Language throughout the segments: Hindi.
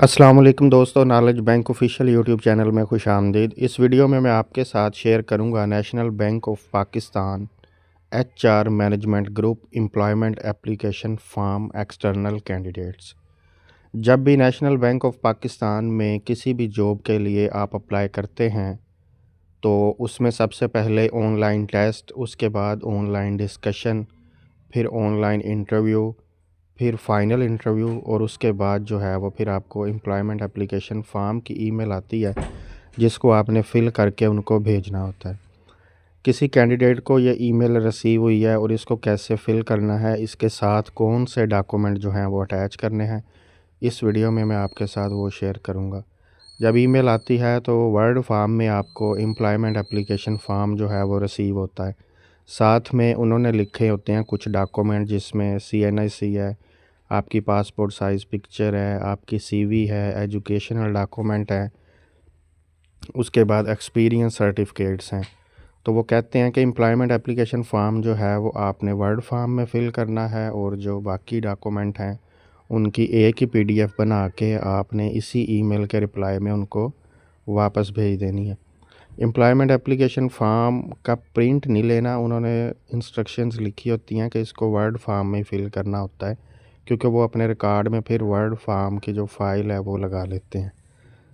अस्सलाम वालेकुम दोस्तों, knowledge bank official YouTube channel में खुश आमदीद। इस वीडियो में मैं आपके साथ शेयर करूंगा national Bank of Pakistan HR management group employment application form external candidates. जब भी नेशनल बैंक ऑफ पाकिस्तान में किसी भी जॉब के लिए आप अप्लाई करते हैं तो उसमें सबसे पहले ऑनलाइन टेस्ट, उसके बाद ऑनलाइन डिस्कशन, फिर ऑनलाइन इंटरव्यू, फिर फाइनल इंटरव्यू और उसके बाद जो है वो फिर आपको एम्प्लॉयमेंट एप्लीकेशन फॉर्म की ईमेल आती है जिसको आपने फ़िल करके उनको भेजना होता है। किसी कैंडिडेट को ये ईमेल रिसीव हुई है और इसको कैसे फ़िल करना है, इसके साथ कौन से डॉक्यूमेंट जो हैं वो अटैच करने हैं, इस वीडियो में मैं आपके साथ वो शेयर करूँगा। जब ईमेल आती है तो वर्ड फॉर्म में आपको एम्प्लॉयमेंट एप्लीकेशन फॉर्म जो है वो रिसीव होता है। साथ में उन्होंने लिखे होते हैं कुछ डॉक्यूमेंट जिसमें CNIC है, आपकी पासपोर्ट साइज़ पिक्चर है, आपकी CV है, एजुकेशनल डॉक्यूमेंट है, उसके बाद एक्सपीरियंस सर्टिफिकेट्स हैं। तो वो कहते हैं कि एम्प्लॉयमेंट एप्लीकेशन फॉर्म जो है वो आपने वर्ड फॉर्म में फ़िल करना है और जो बाकी डॉक्यूमेंट हैं उनकी एक ही PDF बना के आपने इसी ईमेल के रिप्लाई में उनको वापस भेज देनी है। एम्प्लॉयमेंट एप्लीकेशन फ़ॉर्म का प्रिंट नहीं लेना, उन्होंने इंस्ट्रक्शंस लिखी होती हैं कि इसको वर्ड फॉर्म में फ़िल करना होता है, क्योंकि वो अपने रिकॉर्ड में फिर वर्ड फॉर्म की जो फ़ाइल है वो लगा लेते हैं।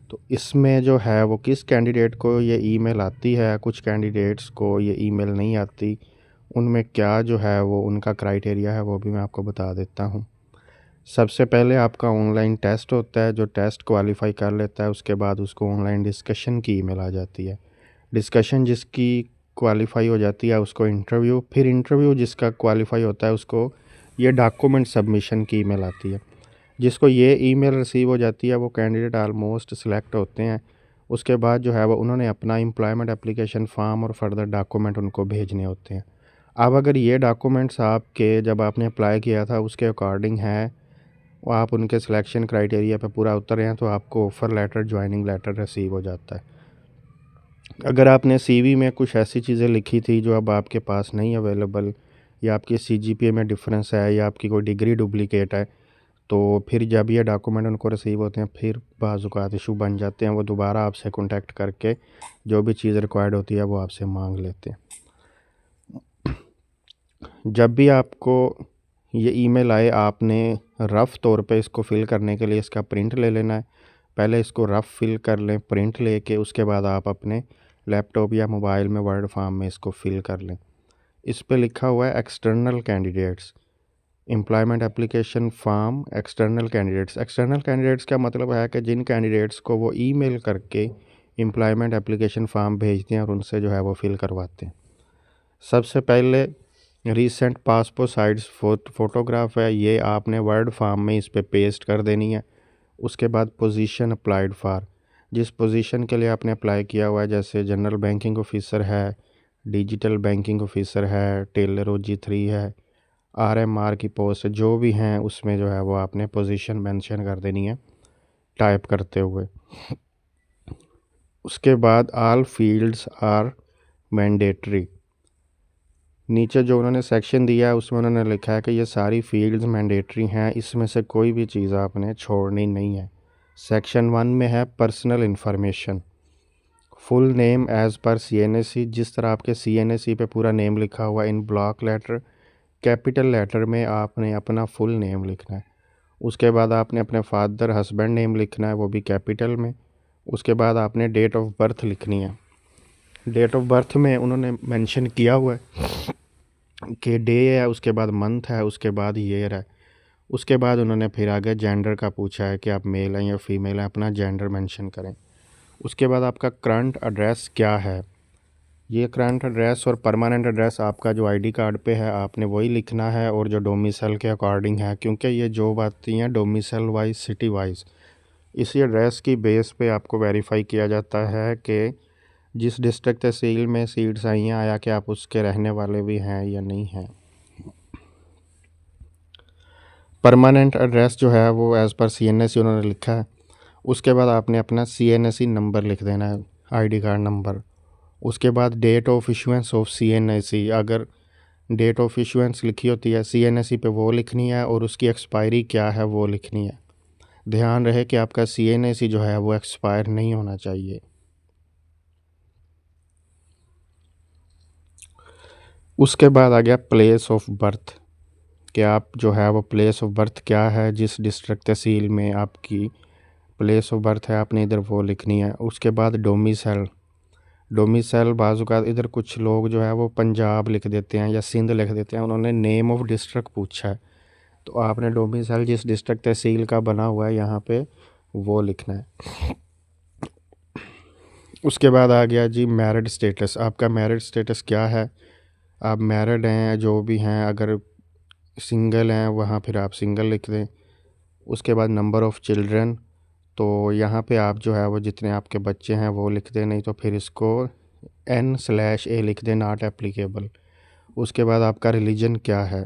तो इसमें जो है वो किस कैंडिडेट को ये ईमेल आती है, कुछ कैंडिडेट्स को ये ईमेल नहीं आती, उनमें क्या जो है वो उनका क्राइटेरिया है वो भी मैं आपको बता देता हूँ। सबसे पहले आपका ऑनलाइन टेस्ट होता है, जो टेस्ट क्वालिफ़ाई कर लेता है उसके बाद उसको ऑनलाइन डिस्कशन की ईमेल आ जाती है। डिस्कशन जिसकी क्वालिफ़ाई हो जाती है उसको इंटरव्यू, फिर इंटरव्यू जिसका क्वालिफ़ाई होता है उसको ये डॉक्यूमेंट सबमिशन की ईमेल आती है। जिसको ये ईमेल रिसीव हो जाती है वो कैंडिडेट ऑलमोस्ट सिलेक्ट होते हैं। उसके बाद जो है वो उन्होंने अपना एम्प्लॉयमेंट एप्लीकेशन फॉर्म और फर्दर डॉक्यूमेंट उनको भेजने होते हैं। अब अगर ये डॉक्यूमेंट्स आपके जब आपने अप्लाई किया था उसके अकॉर्डिंग हैं, वो आप उनके सिलेक्शन क्राइटेरिया पे पूरा उतर हैं, तो आपको offer letter, joining letter receive हो जाता है। अगर आपने CV में कुछ ऐसी चीज़ें लिखी थी जो अब आपके पास नहीं अवेलेबल, या आपकी CGPA में डिफरेंस है, या आपकी कोई डिग्री डुप्लिकेट है, तो फिर जब ये डॉक्यूमेंट उनको रिसीव होते हैं फिर बाज़ औक़ात इशू बन जाते हैं। वो दोबारा आपसे कॉन्टैक्ट करके जो भी चीज़ रिक्वायर्ड होती है वो आपसे मांग लेते हैं। जब भी आपको ये ईमेल आए आपने रफ़ तौर पे इसको फ़िल करने के लिए इसका प्रिंट ले लेना है। पहले इसको रफ़ फ़िल कर लें, प्रिंट लेके उसके बाद आप अपने लैपटॉप या मोबाइल में वर्ड फॉर्म में इसको फ़िल कर लें। इस पे लिखा हुआ है external candidates, employment application form external candidates. External candidates का मतलब है कि जिन कैंडिडेट्स को वो ईमेल करके एम्प्लॉयमेंट एप्लीकेशन फॉर्म भेजते हैं और उनसे जो है वो फ़िल करवाते हैं। सबसे पहले रीसेंट पासपोर्ट साइज़ फ़ोटोग्राफ है, ये आपने वर्ड फॉर्म में इस पे पेस्ट कर देनी है। उसके बाद पोजीशन अप्लाइड फॉर, जिस पोजीशन के लिए आपने अप्लाई किया हुआ है, जैसे जनरल बैंकिंग ऑफिसर है, डिजिटल बैंकिंग ऑफिसर है, टेलर OG3 है, RMR की पोस्ट, जो भी हैं उसमें जो है वो आपने पोजीशन मेंशन कर देनी है टाइप करते हुए। उसके बाद ऑल फील्ड्स आर मैंडेटरी, नीचे जो उन्होंने सेक्शन दिया है उसमें उन्होंने लिखा है कि ये सारी फील्ड्स मैंडेटरी हैं, इसमें से कोई भी चीज़ आपने छोड़नी नहीं है। सेक्शन 1 में है personal information, full name as per CNSE, जिस तरह आपके CNSE पे पूरा नेम लिखा हुआ इन ब्लॉक लेटर, कैपिटल लेटर में आपने अपना फुल नेम लिखना है। उसके बाद आपने अपने फादर हस्बैंड नेम लिखना है, वो भी कैपिटल में। उसके बाद आपने डेट ऑफ बर्थ लिखनी है। डेट ऑफ बर्थ में उन्होंने मेंशन किया हुआ है कि डे है, उसके बाद मंथ है, उसके बाद ईयर है। उसके बाद उन्होंने फिर आगे जेंडर का पूछा है कि आप मेल हैं या फीमेल हैं, अपना जेंडर मेंशन करें। उसके बाद आपका करंट एड्रेस क्या है, ये करंट एड्रेस और परमानेंट एड्रेस आपका जो ID कार्ड पे है आपने वही लिखना है, और जो डोमिसाइल के अकॉर्डिंग है, क्योंकि ये जॉब आती हैं डोमिसाइल वाइज, सिटी वाइज। इसी एड्रेस की बेस पे आपको वेरीफाई किया जाता है कि जिस डिस्ट्रिक्ट तहसील में सीट्स आई हैं आया कि आप उसके रहने वाले भी हैं या नहीं हैं। परमानेंट एड्रेस जो है वो एज़ पर CNSE उन्होंने लिखा है। उसके बाद आपने अपना CNSE नंबर लिख देना है, ID कार्ड नंबर। उसके बाद date of issuance of CNSE, अगर डेट ऑफ इशुएंस लिखी होती है CNSE पे वो लिखनी है, और उसकी एक्सपायरी क्या है वो लिखनी है। ध्यान रहे कि आपका CNAC जो है वो एक्सपायर नहीं होना चाहिए। उसके बाद आ गया प्लेस ऑफ बर्थ, कि आप जो है वो प्लेस ऑफ बर्थ क्या है, जिस डिस्ट्रिक्ट तहसील में आपकी प्लेस ऑफ बर्थ है आपने इधर वो लिखनी है। उसके बाद डोमिसाइल, डोमिसाइल बाज़-औक़ात इधर कुछ लोग जो है वो पंजाब लिख देते हैं या सिंध लिख देते हैं, उन्होंने नेम ऑफ डिस्ट्रिक्ट पूछा है, तो आपने डोमिसाइल जिस डिस्ट्रिक्ट तहसील का बना हुआ है यहाँ पे वो लिखना है। उसके बाद आ गया जी मैरिड स्टेटस, आपका मैरिड स्टेटस क्या है, आप मैरिड हैं जो भी हैं, अगर सिंगल हैं वहाँ फिर आप सिंगल लिख दें। उसके बाद नंबर ऑफ़ चिल्ड्रन, तो यहाँ पे आप जो है वो जितने आपके बच्चे हैं वो लिख दें, नहीं तो फिर इसको N/A लिख दें, नॉट एप्लीकेबल। उसके बाद आपका रिलीजन क्या है।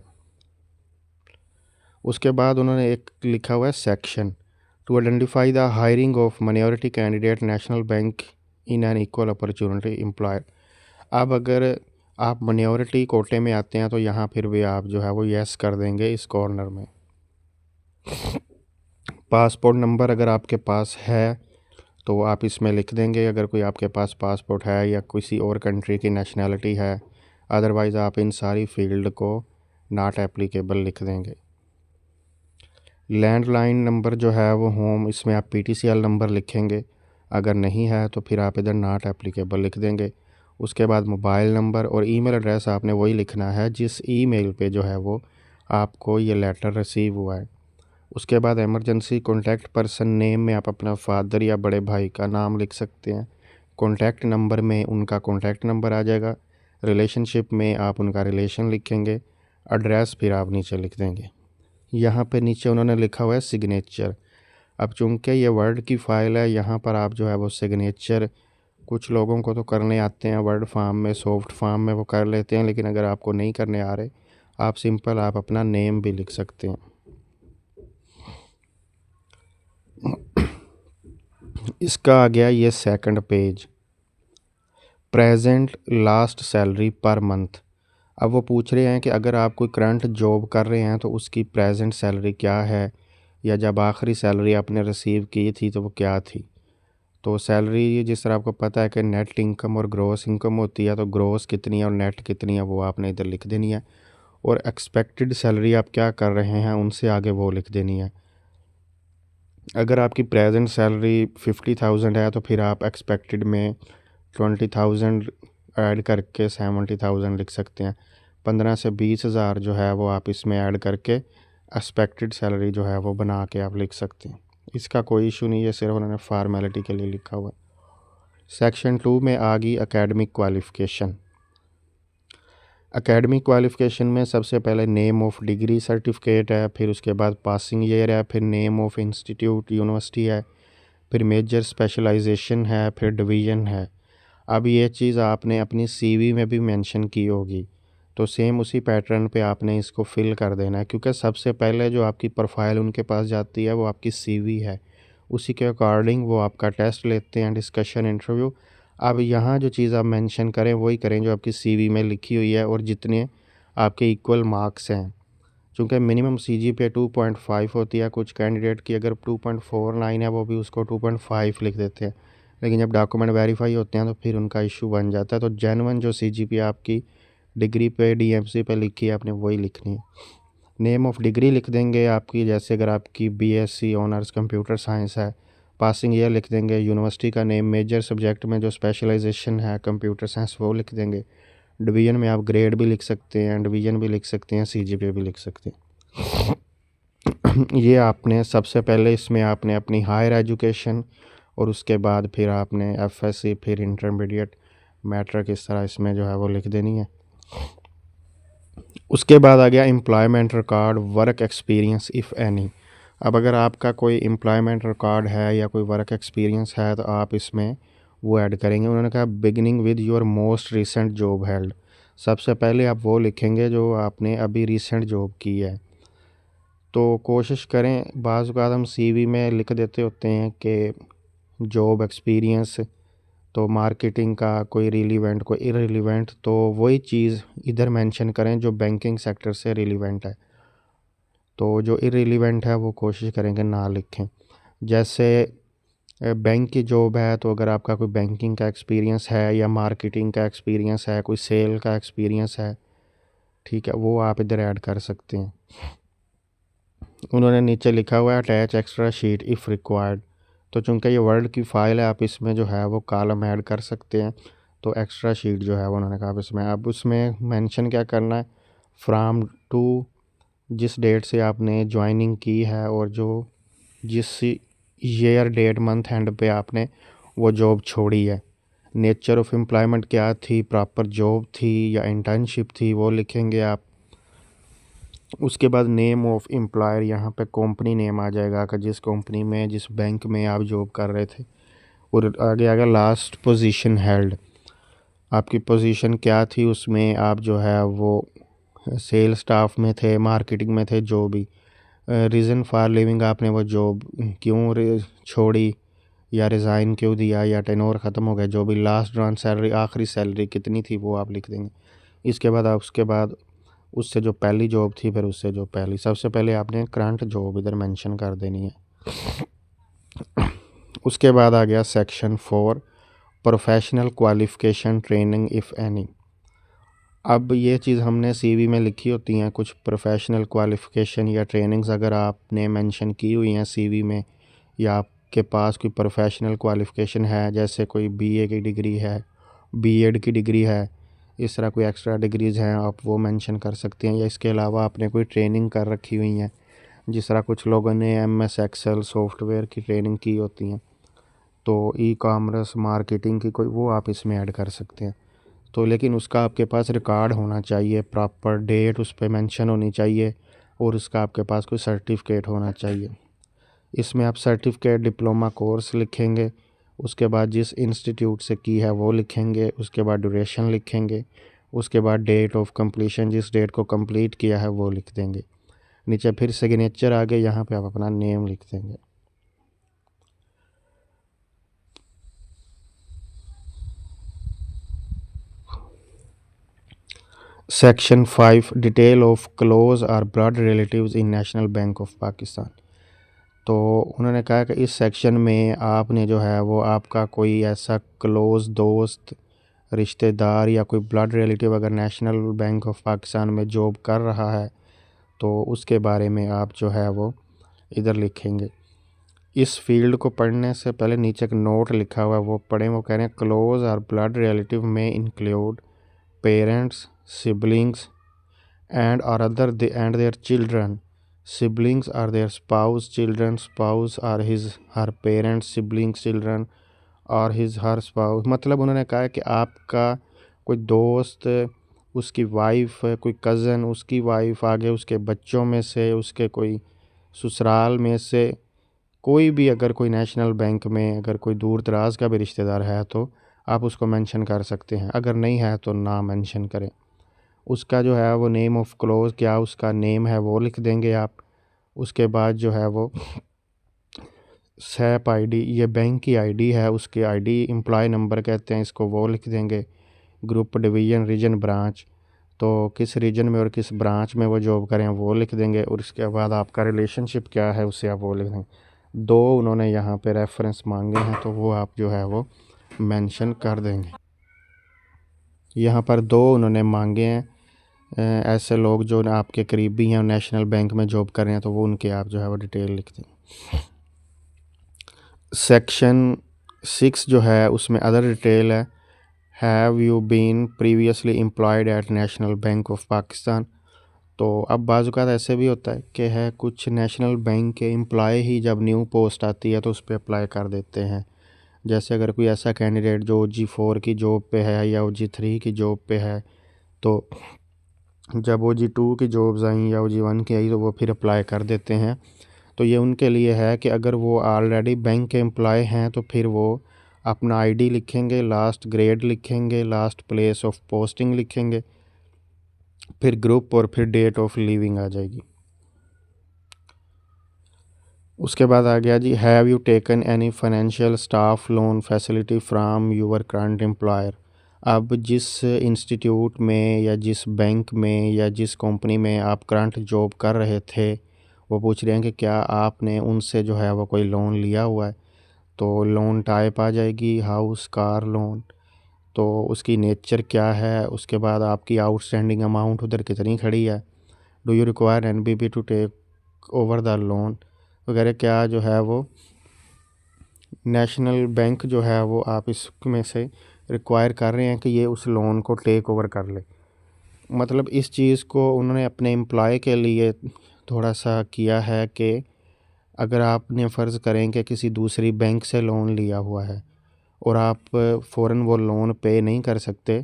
उसके बाद उन्होंने एक लिखा हुआ है section, to identify the hiring of minority candidate National Bank in an equal opportunity employer. अब अगर आप माइनॉरिटी कोटे में आते हैं तो यहाँ फिर भी आप जो है वो येस कर देंगे इस कॉर्नर में। पासपोर्ट नंबर अगर आपके पास है तो आप इसमें लिख देंगे, अगर कोई आपके पास पासपोर्ट है या किसी और कंट्री की नेशनैलिटी है, अदरवाइज़ आप इन सारी फील्ड को नॉट एप्लीकेबल लिख देंगे। लैंडलाइन नंबर जो है वो होम, इसमें आप PTCL नंबर लिखेंगे, अगर नहीं है तो फिर आप इधर नॉट एप्लीकेबल लिख देंगे। उसके बाद मोबाइल नंबर और ईमेल एड्रेस आपने वही लिखना है जिस ईमेल पे जो है वो आपको ये लेटर रिसीव हुआ है। उसके बाद इमरजेंसी कॉन्टैक्ट पर्सन नेम में आप अपना फादर या बड़े भाई का नाम लिख सकते हैं। कॉन्टैक्ट नंबर में उनका कॉन्टैक्ट नंबर आ जाएगा। रिलेशनशिप में आप उनका रिलेशन लिखेंगे। एड्रेस फिर आप नीचे लिख देंगे। यहाँ पे नीचे उन्होंने लिखा हुआ है सिग्नेचर। अब चूँकि ये वर्ड की फ़ाइल है, यहाँ पर आप जो है वो सिग्नेचर कुछ लोगों को तो करने आते हैं, वर्ड फॉर्म में, सॉफ्ट फॉर्म में वो कर लेते हैं, लेकिन अगर आपको नहीं करने आ रहे, आप सिंपल आप अपना नेम भी लिख सकते हैं। इसका आ गया ये second page, present last salary per month. अब वो पूछ रहे हैं कि अगर आप कोई करंट जॉब कर रहे हैं तो उसकी प्रेजेंट सैलरी क्या है, या जब आखिरी सैलरी आपने रिसीव की थी तो वो क्या थी। तो सैलरी जिस तरह आपको पता है कि नेट इनकम और ग्रॉस इनकम होती है, तो ग्रॉस कितनी है और नेट कितनी है वो आपने इधर लिख देनी है। और एक्सपेक्टेड सैलरी आप क्या कर रहे हैं उनसे आगे वो लिख देनी है। अगर आपकी प्रेजेंट सैलरी 50,000 है तो फिर आप एक्सपेक्टेड में 20,000 ऐड करके 70,000 लिख सकते हैं। 15 से 20,000 जो है वो आप इसमें ऐड करके एक्सपेक्टेड सैलरी जो है वो बना के आप लिख सकते हैं। इसका कोई इशू नहीं है, सिर्फ उन्होंने फार्मेलिटी के लिए लिखा हुआ है। सेक्शन 2 में आ गई एकेडमिक क्वालिफ़िकेशन। एकेडमिक क्वालिफ़िकेशन में सबसे पहले नेम ऑफ़ डिग्री सर्टिफिकेट है, फिर उसके बाद पासिंग ईयर है, फिर नेम ऑफ़ इंस्टीट्यूट यूनिवर्सिटी है, फिर मेजर स्पेशलाइजेशन है, फिर डिवीज़न है। अब ये चीज़ आपने अपनी CV में भी मेंशन की होगी, तो सेम उसी पैटर्न पे आपने इसको फिल कर देना है, क्योंकि सबसे पहले जो आपकी प्रोफाइल उनके पास जाती है वो आपकी CV है। उसी के अकॉर्डिंग वो आपका टेस्ट लेते हैं, डिस्कशन, इंटरव्यू। अब यहाँ जो चीज़ आप मेंशन करें वही करें जो आपकी CV में लिखी हुई है और जितने आपके इक्वल मार्क्स हैं। चूँकि मिनिमम CGPA 2.5 होती है, कुछ कैंडिडेट की अगर 2.49 है वो भी उसको 2.5 लिख देते हैं, लेकिन जब डॉक्यूमेंट वेरीफाई होते हैं तो फिर उनका इशू बन जाता है। तो जेन्युइन जो CGPA आपकी डिग्री पे DMC पे लिखी है आपने वही लिखनी है। नेम ऑफ़ डिग्री लिख देंगे आपकी, जैसे अगर आपकी BSc ऑनर्स कंप्यूटर साइंस है, पासिंग ईयर लिख देंगे, यूनिवर्सिटी का नेम, मेजर सब्जेक्ट में जो स्पेशलाइजेशन है कंप्यूटर साइंस वो लिख देंगे। डिवीज़न में आप ग्रेड भी लिख सकते हैं, डिवीज़न भी लिख सकते हैं, CGPA भी लिख सकते हैं। ये आपने सबसे पहले इसमें आपने अपनी हायर एजुकेशन और उसके बाद फिर आपने FSc, फिर इंटरमीडिएट, मैट्रिक, इस तरह इसमें जो है वो लिख देनी है। उसके बाद आ गया employment record, work experience if any. अब अगर आपका कोई एम्प्लॉयमेंट रिकॉर्ड है या कोई वर्क एक्सपीरियंस है तो आप इसमें वो ऐड करेंगे। उन्होंने कहा beginning with your most recent job held. सबसे पहले आप वो लिखेंगे जो आपने अभी रिसेंट जॉब की है। तो कोशिश करें, बाज़ औक़ात हम CV में लिख देते होते हैं कि जॉब एक्सपीरियंस, तो मार्केटिंग का कोई रिलीवेंट कोई इररिलेवेंट, तो वही चीज़ इधर मेंशन करें जो बैंकिंग सेक्टर से रिलीवेंट है। तो जो इररिलेवेंट है वो कोशिश करेंगे ना लिखें। जैसे बैंक की जॉब है तो अगर आपका कोई बैंकिंग का एक्सपीरियंस है या मार्केटिंग का एक्सपीरियंस है, कोई सेल का एक्सपीरियंस है, ठीक है, वो आप इधर ऐड कर सकते हैं। उन्होंने नीचे लिखा हुआ है attach extra sheet if required. तो चूँकि ये वर्ड की फ़ाइल है, आप इसमें जो है वो कॉलम ऐड कर सकते हैं। तो एक्स्ट्रा शीट जो है वो उन्होंने कहा इसमें, अब उसमें मेंशन क्या करना है, फ्राम टू, जिस डेट से आपने ज्वाइनिंग की है और जो जिस ईयर डेट मंथ एंड पे आपने वो जॉब छोड़ी है। नेचर ऑफ एम्प्लॉयमेंट क्या थी, प्रॉपर जॉब थी या इंटर्नशिप थी, वो लिखेंगे आप। उसके बाद नेम ऑफ एम्प्लॉयर, यहाँ पे कंपनी नेम आ जाएगा कि जिस कंपनी में, जिस बैंक में आप जॉब कर रहे थे। और आगे आगे लास्ट पोजीशन हेल्ड, आपकी पोजीशन क्या थी उसमें, आप जो है वो सेल स्टाफ में थे, मार्केटिंग में थे, जो भी। रीज़न फॉर लिविंग, आपने वो जॉब क्यों छोड़ी या रिज़ाइन क्यों दिया या टेनोर ख़त्म हो गया, जो भी। लास्ट ड्रॉन सैलरी, आखिरी सैलरी कितनी थी, वो आप लिख देंगे। इसके बाद आप उसके बाद उससे जो पहली जॉब थी, फिर उससे जो पहली, सबसे पहले आपने करंट जॉब इधर मेंशन कर देनी है। उसके बाद आ गया section 4, professional qualification training if any. अब ये चीज़ हमने सीवी में लिखी होती हैं, कुछ प्रोफेशनल क्वालिफ़िकेशन या ट्रेनिंग्स अगर आपने मेंशन की हुई हैं सीवी में, या आपके पास कोई प्रोफेशनल क्वालिफ़िकेशन है, जैसे कोई बीए की डिग्री है, बीएड की डिग्री है, इस तरह कोई एक्स्ट्रा डिग्रीज़ हैं, आप वो मेंशन कर सकते हैं। या इसके अलावा आपने कोई ट्रेनिंग कर रखी हुई हैं, जिस तरह कुछ लोगों ने एमएस एक्सेल सॉफ्टवेयर की ट्रेनिंग की होती हैं, तो ई कॉमर्स मार्केटिंग की कोई, वो आप इसमें ऐड कर सकते हैं। तो लेकिन उसका आपके पास रिकॉर्ड होना चाहिए, प्रॉपर डेट उस पर मेंशन होनी चाहिए, और उसका आपके पास कोई सर्टिफिकेट होना चाहिए। इसमें आप सर्टिफिकेट, डिप्लोमा कोर्स लिखेंगे, उसके बाद जिस इंस्टीट्यूट से की है वो लिखेंगे, उसके बाद ड्यूरेशन लिखेंगे, उसके बाद डेट ऑफ कंप्लीशन, जिस डेट को कंप्लीट किया है वो लिख देंगे। नीचे फिर सिग्नेचर आ गए, यहाँ पे आप अपना नेम लिख देंगे। सेक्शन 5, डिटेल ऑफ क्लोज और blood relatives in national Bank of Pakistan. तो उन्होंने कहा कि इस सेक्शन में आपने जो है वो आपका कोई ऐसा क्लोज़ दोस्त, रिश्तेदार या कोई ब्लड रिलेटिव अगर नेशनल बैंक ऑफ पाकिस्तान में जॉब कर रहा है, तो उसके बारे में आप जो है वो इधर लिखेंगे। इस फील्ड को पढ़ने से पहले नीचे एक नोट लिखा हुआ है, वो पढ़ें। वो कह रहे हैं क्लोज और ब्लड रिलेटिव में include parents, siblings and or other and their children. Siblings are their spouse, children, spouse are his her parents, siblings, children और his her spouse। मतलब उन्होंने कहा है कि आपका कोई दोस्त, उसकी वाइफ, कोई कज़न, उसकी वाइफ, आगे उसके बच्चों में से, उसके कोई ससुराल में से कोई भी अगर कोई नेशनल बैंक में अगर कोई दूर दराज का भी रिश्तेदार है, तो आप उसको मेंशन कर सकते हैं। अगर नहीं है तो ना मेंशन करें। उसका जो है वो नेम ऑफ़ क्लोज, क्या उसका नेम है वो लिख देंगे आप। उसके बाद जो है वो सैप आईडी, ये बैंक की आईडी है, उसकी आईडी, एम्प्लॉय नंबर कहते हैं इसको, वो लिख देंगे। ग्रुप, डिवीज़न, रीजन, ब्रांच, तो किस रीजन में और किस ब्रांच में वो जॉब करें वो लिख देंगे। और इसके बाद आपका रिलेशनशिप क्या है उससे आप वो लिख देंगे। 2 उन्होंने यहाँ पे रेफरेंस मांगे हैं, तो वो आप जो है वो मेंशन कर देंगे। यहाँ पर 2 उन्होंने मांगे हैं, ऐसे लोग जो आपके करीबी हैं और नेशनल बैंक में जॉब कर रहे हैं, तो वो उनके आप जो है वो डिटेल लिख दें। सेक्शन 6 जो है उसमें अदर डिटेल है, have you been previously employed at National Bank of Pakistan. तो अब बाज़ औक़ात ऐसे भी होता है कि है कुछ नेशनल बैंक के एम्प्लॉय ही जब न्यू पोस्ट आती है तो उस पर अप्लाई कर देते हैं। जैसे अगर कोई ऐसा कैंडिडेट जो OG4 की जॉब पे है या OG3 की जॉब पे है, तो जब OG2 की जॉब्स आई या OG1 की आई तो वो फिर अप्लाई कर देते हैं। तो ये उनके लिए है कि अगर वो ऑलरेडी बैंक के एम्प्लॉय हैं तो फिर वो अपना आईडी लिखेंगे, लास्ट ग्रेड लिखेंगे, लास्ट प्लेस ऑफ पोस्टिंग लिखेंगे, फिर ग्रुप और फिर डेट ऑफ लीविंग आ जाएगी। उसके बाद आ गया जी, have you taken any financial staff loan facility from your current employer. अब जिस इंस्टीट्यूट में या जिस बैंक में या जिस कंपनी में आप करंट जॉब कर रहे थे, वो पूछ रहे हैं कि क्या आपने उनसे जो है वो कोई लोन लिया हुआ है। तो लोन टाइप आ जाएगी हाउस, कार लोन, तो उसकी नेचर क्या है, उसके बाद आपकी आउटस्टैंडिंग अमाउंट उधर कितनी खड़ी है, do you require NBP to take over the loan वगैरह, क्या जो है वो नेशनल बैंक जो है वो आप इसमें से रिक्वायर कर रहे हैं कि ये उस लोन को टेक ओवर कर ले। मतलब इस चीज़ को उन्होंने अपने एम्प्लॉय के लिए थोड़ा सा किया है कि अगर आपने फ़र्ज़ करें कि किसी दूसरी बैंक से लोन लिया हुआ है और आप फ़ौरन वो लोन पे नहीं कर सकते,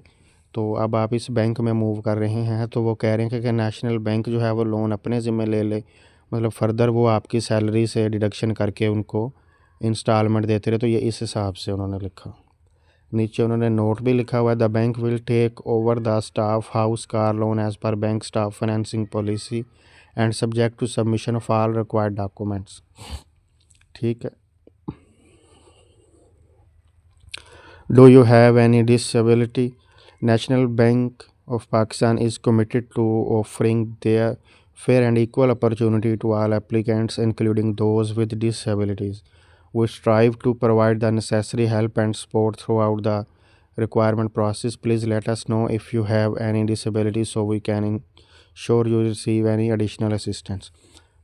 तो अब आप इस बैंक में मूव कर रहे हैं, तो वो कह रहे हैं कि नेशनल बैंक जो है वो लोन अपने ज़िम्मे ले ले। मतलब फ़र्दर वो आपकी सैलरी से डिडक्शन करके उनको इंस्टॉलमेंट देते रहे। तो ये इस हिसाब से उन्होंने लिखा। नीचे उन्होंने नोट भी लिखा हुआ है, the bank will take over the staff house car loan as per bank staff financing policy and subject to submission of all required documents. ठीक है। Do you have any disability? National Bank of Pakistan is committed to offering their fair and equal opportunity to all applicants, including those with disabilities. We strive to provide the necessary help and support throughout the requirement process. Please let us know if you have any disability so we can ensure you receive any additional assistance.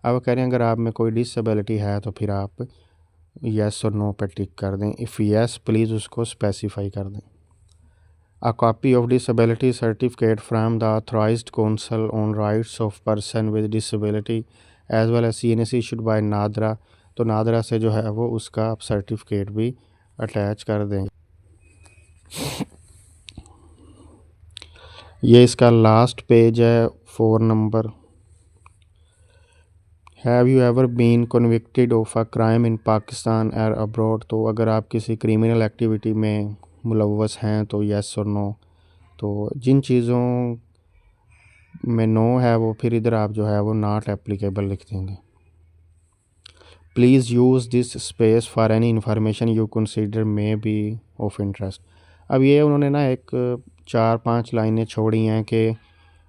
अब कह रहे हैं अगर आप में कोई डिसेबिलिटी है तो फिर आप येस और नो पे टिक कर दें। इफ़ येस प्लीज़ उसको स्पेसिफाई कर दें। A copy of disability certificate from the authorized council on rights of person with disability as well as CNC issued by NADRA, तो नादरा से जो है वो उसका आप सर्टिफिकेट भी अटैच कर देंगे। ये इसका लास्ट पेज है 4 number. Have you ever been convicted of a crime in Pakistan और अब्रॉड, तो अगर आप किसी क्रिमिनल एक्टिविटी में मुलव्वस हैं तो येस और नो। तो जिन चीज़ों में नो है वो फिर इधर आप जो है वो नॉट एप्लीकेबल लिख देंगे। Please use this space for any information you consider may be of interest. अब ये उन्होंने ना एक 4-5 लाइनें छोड़ी हैं कि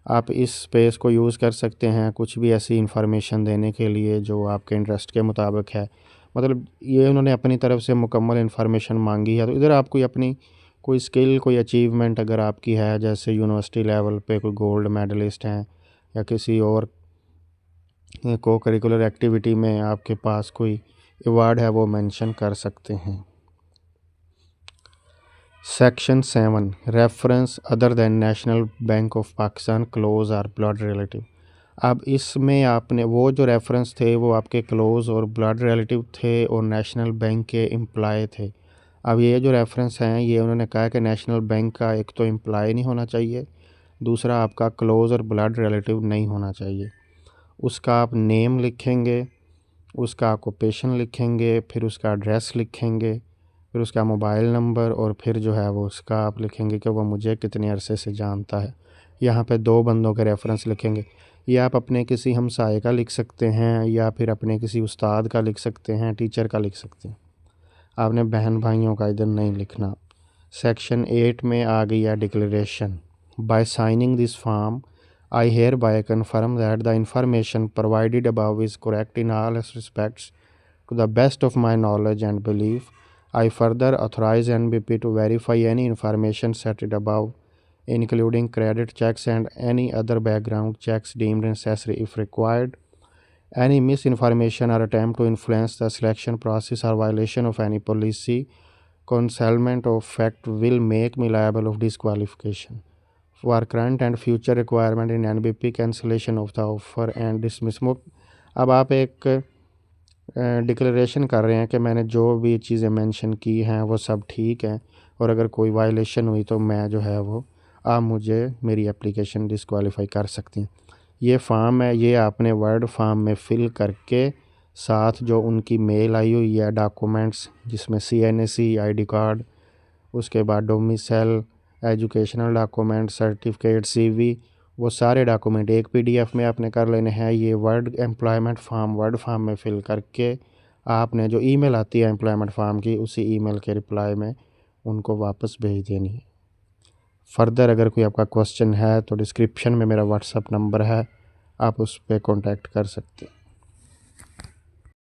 आप इस स्पेस को यूज़ कर सकते हैं कुछ भी ऐसी इन्फॉर्मेशन देने के लिए जो आपके इंटरेस्ट के मुताबिक है। मतलब ये उन्होंने अपनी तरफ से मुकम्मल इन्फॉर्मेशन मांगी है। तो इधर आप कोई अपनी कोई स्किल, कोई अचीवमेंट अगर आपकी है, जैसे यूनिवर्सिटी लेवल पे कोई गोल्ड मेडलिस्ट हैं या किसी और को करिकुलर एक्टिविटी में आपके पास कोई अवार्ड है, वो मेंशन कर सकते हैं। Section 7 reference other than national Bank of Pakistan close और ब्लड रिलेटिव। अब इसमें आपने वो जो रेफरेंस थे वो आपके क्लोज और ब्लड रिलेटिव थे और नेशनल बैंक के एम्प्लॉय थे। अब ये जो रेफरेंस हैं ये उन्होंने कहा कि नेशनल बैंक का एक तो एम्प्लॉय नहीं होना चाहिए, दूसरा आपका क्लोज और ब्लड रिलेटिव नहीं होना चाहिए। उसका आप नेम लिखेंगे, उसका ऑक्यूपेशन लिखेंगे, फिर उसका एड्रेस लिखेंगे, फिर उसका मोबाइल नंबर, और फिर जो है वो उसका आप लिखेंगे कि वो मुझे कितने अरसे से जानता है। यहाँ पे 2 बंदों के रेफरेंस लिखेंगे। या आप अपने किसी हमसाये का लिख सकते हैं या फिर अपने किसी उस्ताद का लिख सकते हैं, टीचर का लिख सकते हैं। आपने बहन भाइयों का इधर नहीं लिखना। सेक्शन 8 में आ गई है declaration. By signing this form I hereby confirm that the information provided above is correct in all respects to the best of my knowledge and belief. I further authorize NBP to verify any information stated above, including credit checks and any other background checks deemed necessary if required. Any misinformation or attempt to influence the selection process or violation of any policy, concealment of fact will make me liable of disqualification for current and future requirement in NBP, cancellation of the offer and dismissal। अब आप एक डिक्लेरेशन कर रहे हैं कि मैंने जो भी चीज़ें मेंशन की हैं वो सब ठीक हैं, और अगर कोई वायलेशन हुई तो मैं जो है वो आप मुझे मेरी एप्लीकेशन डिस्क्वालीफाई कर सकती हैं। ये फॉर्म है, ये आपने वर्ड फॉर्म में फ़िल करके साथ जो उनकी मेल आई हुई है डॉक्यूमेंट्स, जिसमें CNC ID कार्ड, उसके बाद domicile, educational document, certificate, CV, वो सारे डॉक्यूमेंट एक PDF में आपने कर लेने हैं। ये word employment form word form में फ़िल करके आपने जो ईमेल आती है एम्प्लॉयमेंट फॉर्म की, उसी ईमेल के रिप्लाई में उनको वापस भेज देनी है। फ़र्दर अगर कोई आपका क्वेश्चन है तो डिस्क्रिप्शन में मेरा WhatsApp नंबर है, आप उस पर कॉन्टैक्ट कर सकते हैं।